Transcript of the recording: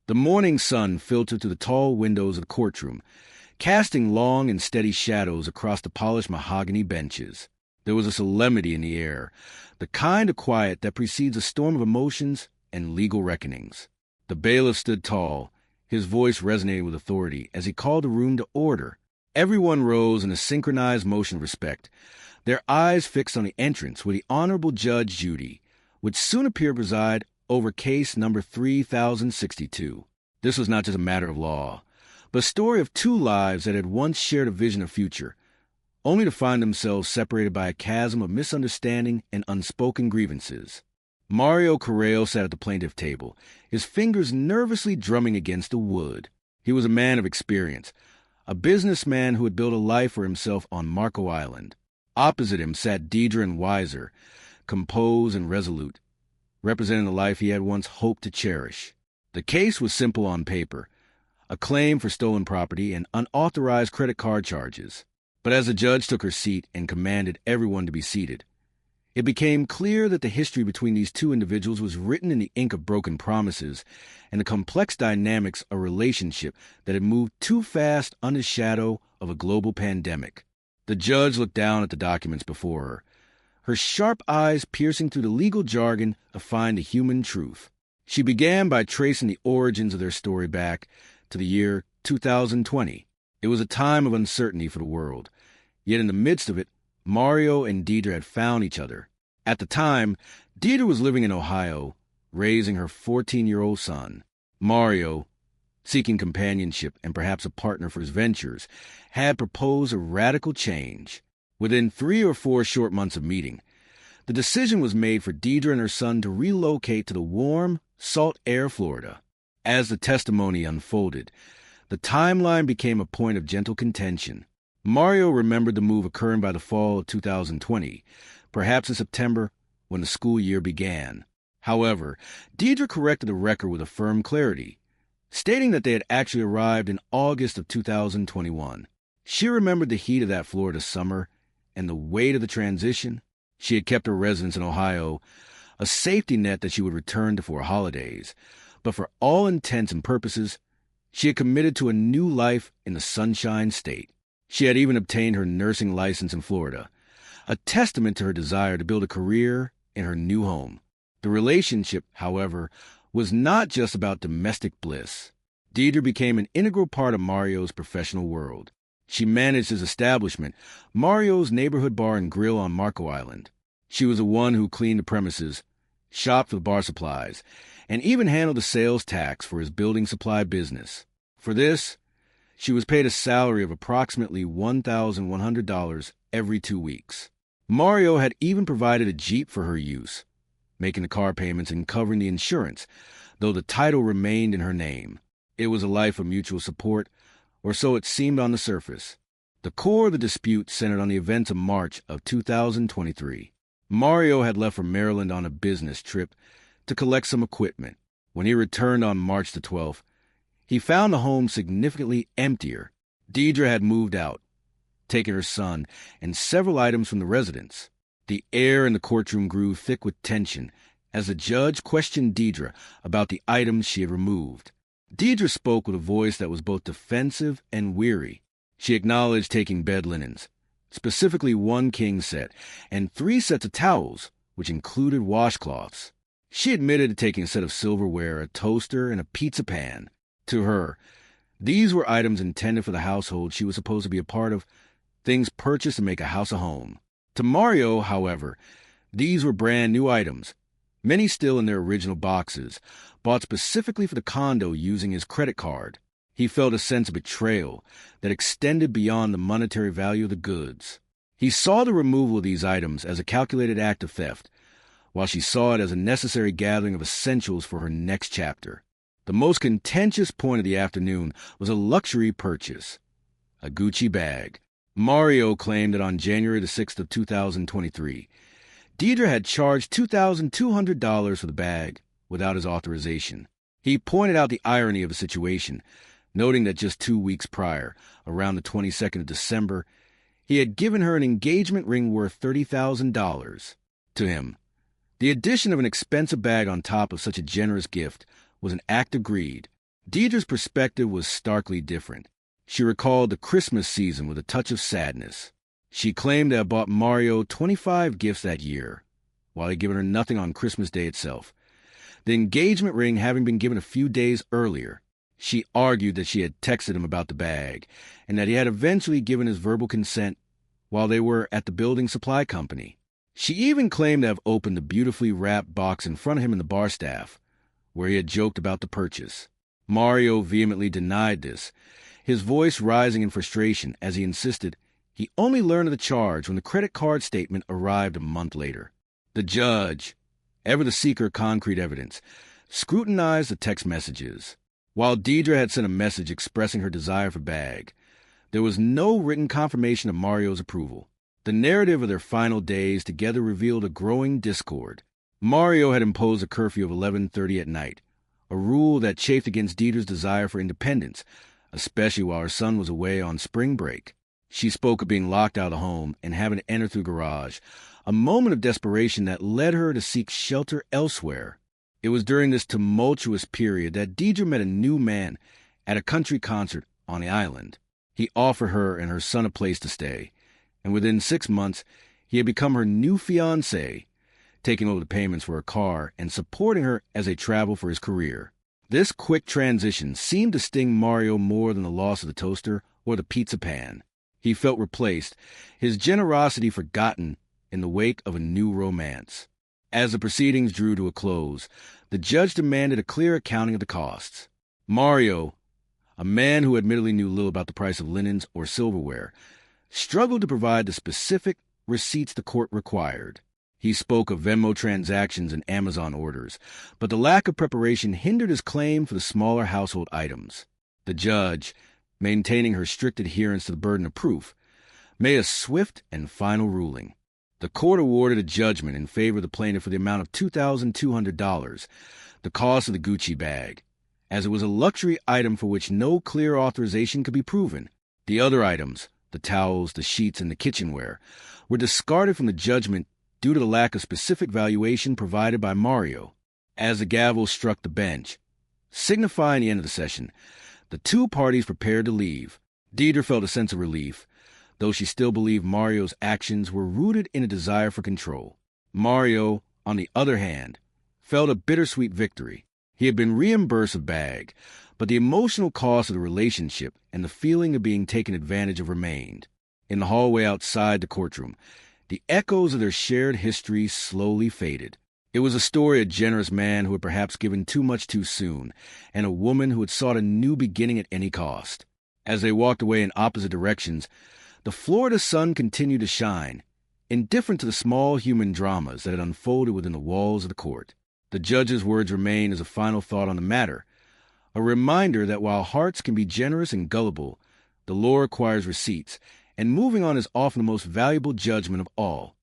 The morning sun filtered through the tall windows of the courtroom, casting long and steady shadows across the polished mahogany benches. There was a solemnity in the air, the kind of quiet that precedes a storm of emotions and legal reckonings. The bailiff stood tall, his voice resonating with authority as he called the room to order. Everyone rose in a synchronized motion of respect, their eyes fixed on the entrance where the Honorable Judge Judy would soon appear to preside over case number 3062. This was not just a matter of law, but a story of two lives that had once shared a vision of future, only to find themselves separated by a chasm of misunderstanding and unspoken grievances. Mario Correo sat at the plaintiff table, his fingers nervously drumming against the wood. He was a man of experience, a businessman who had built a life for himself on Marco Island. Opposite him sat Deidre and Weiser, composed and resolute, representing the life he had once hoped to cherish. The case was simple on paper, a claim for stolen property and unauthorized credit card charges. But as the judge took her seat and commanded everyone to be seated, it became clear that the history between these two individuals was written in the ink of broken promises and the complex dynamics of a relationship that had moved too fast under the shadow of a global pandemic. The judge looked down at the documents before her sharp eyes piercing through the legal jargon to find the human truth. She began by tracing the origins of their story back to the year 2020. It was a time of uncertainty for the world, yet in the midst of it, Mario and Deidre had found each other. At the time, Deidre was living in Ohio, raising her 14-year-old son. Mario, seeking companionship and perhaps a partner for his ventures, had proposed a radical change. Within 3 or 4 short months of meeting, the decision was made for Deidre and her son to relocate to the warm, salt air Florida. As the testimony unfolded, the timeline became a point of gentle contention. Mario remembered the move occurring by the fall of 2020, perhaps in September when the school year began. However, Deidre corrected the record with a firm clarity, stating that they had actually arrived in August of 2021. She remembered the heat of that Florida summer and the weight of the transition. She had kept her residence in Ohio, a safety net that she would return to for holidays, but for all intents and purposes, she had committed to a new life in the Sunshine State. She had even obtained her nursing license in Florida, a testament to her desire to build a career in her new home. The relationship, however, was not just about domestic bliss. Deidre became an integral part of Mario's professional world. She managed his establishment, Mario's neighborhood bar and grill on Marco Island. She was the one who cleaned the premises, shopped for the bar supplies, and even handled the sales tax for his building supply business. For this, she was paid a salary of approximately $1,100 every 2 weeks. Mario had even provided a Jeep for her use, making the car payments and covering the insurance, though the title remained in her name. It was a life of mutual support, or so it seemed on the surface. The core of the dispute centered on the events of March of 2023. Mario had left for Maryland on a business trip to collect some equipment. When he returned on March the 12th, he found the home significantly emptier. Deidre had moved out, taking her son and several items from the residence. The air in the courtroom grew thick with tension as the judge questioned Deidre about the items she had removed. Deidre spoke with a voice that was both defensive and weary. She acknowledged taking bed linens, specifically 1 king set, and 3 sets of towels, which included washcloths. She admitted to taking a set of silverware, a toaster, and a pizza pan. To her, these were items intended for the household she was supposed to be a part of, things purchased to make a house a home. To Mario, however, these were brand new items, many still in their original boxes, bought specifically for the condo using his credit card. He felt a sense of betrayal that extended beyond the monetary value of the goods. He saw the removal of these items as a calculated act of theft, while she saw it as a necessary gathering of essentials for her next chapter. The most contentious point of the afternoon was a luxury purchase, a Gucci bag. Mario claimed that on January the 6th of 2023, Deidre had charged $2,200 for the bag without his authorization. He pointed out the irony of the situation, noting that just 2 weeks prior, around the 22nd of December, he had given her an engagement ring worth $30,000. To him, the addition of an expensive bag on top of such a generous gift was an act of greed, Deidre's perspective was starkly different. She recalled the Christmas season with a touch of sadness. She claimed to have bought Mario 25 gifts that year, while he had given her nothing on Christmas Day itself. The engagement ring having been given a few days earlier, she argued that she had texted him about the bag, and that he had eventually given his verbal consent while they were at the building supply company. She even claimed to have opened the beautifully wrapped box in front of him in the bar staff, where he had joked about the purchase. Mario vehemently denied this, his voice rising in frustration as he insisted he only learned of the charge when the credit card statement arrived a month later. The judge, ever the seeker of concrete evidence, scrutinized the text messages. While Deidre had sent a message expressing her desire for Bag, there was no written confirmation of Mario's approval. The narrative of their final days together revealed a growing discord. Mario had imposed a curfew of 11:30 at night, a rule that chafed against Deidre's desire for independence, especially while her son was away on spring break. She spoke of being locked out of the home and having to enter through the garage, a moment of desperation that led her to seek shelter elsewhere. It was during this tumultuous period that Deidre met a new man at a country concert on the island. He offered her and her son a place to stay, and within 6 months, he had become her new fiancé, taking over the payments for her car and supporting her as they traveled for his career. This quick transition seemed to sting Mario more than the loss of the toaster or the pizza pan. He felt replaced, his generosity forgotten in the wake of a new romance. As the proceedings drew to a close, the judge demanded a clear accounting of the costs. Mario, a man who admittedly knew little about the price of linens or silverware, struggled to provide the specific receipts the court required. He spoke of Venmo transactions and Amazon orders, but the lack of preparation hindered his claim for the smaller household items. The judge, maintaining her strict adherence to the burden of proof, made a swift and final ruling. The court awarded a judgment in favor of the plaintiff for the amount of $2,200, the cost of the Gucci bag, as it was a luxury item for which no clear authorization could be proven. The other items, the towels, the sheets, and the kitchenware, were discarded from the judgment due to the lack of specific valuation provided by Mario. As the gavel struck the bench, signifying the end of the session, the two parties prepared to leave. Deidre felt a sense of relief, though she still believed Mario's actions were rooted in a desire for control. Mario, on the other hand, felt a bittersweet victory. He had been reimbursed a bag, but the emotional cost of the relationship and the feeling of being taken advantage of remained. In the hallway outside the courtroom, the echoes of their shared history slowly faded. It was a story of a generous man who had perhaps given too much too soon, and a woman who had sought a new beginning at any cost. As they walked away in opposite directions, the Florida sun continued to shine, indifferent to the small human dramas that had unfolded within the walls of the court. The judge's words remained as a final thought on the matter, a reminder that while hearts can be generous and gullible, the law requires receipts, and moving on is often the most valuable judgment of all.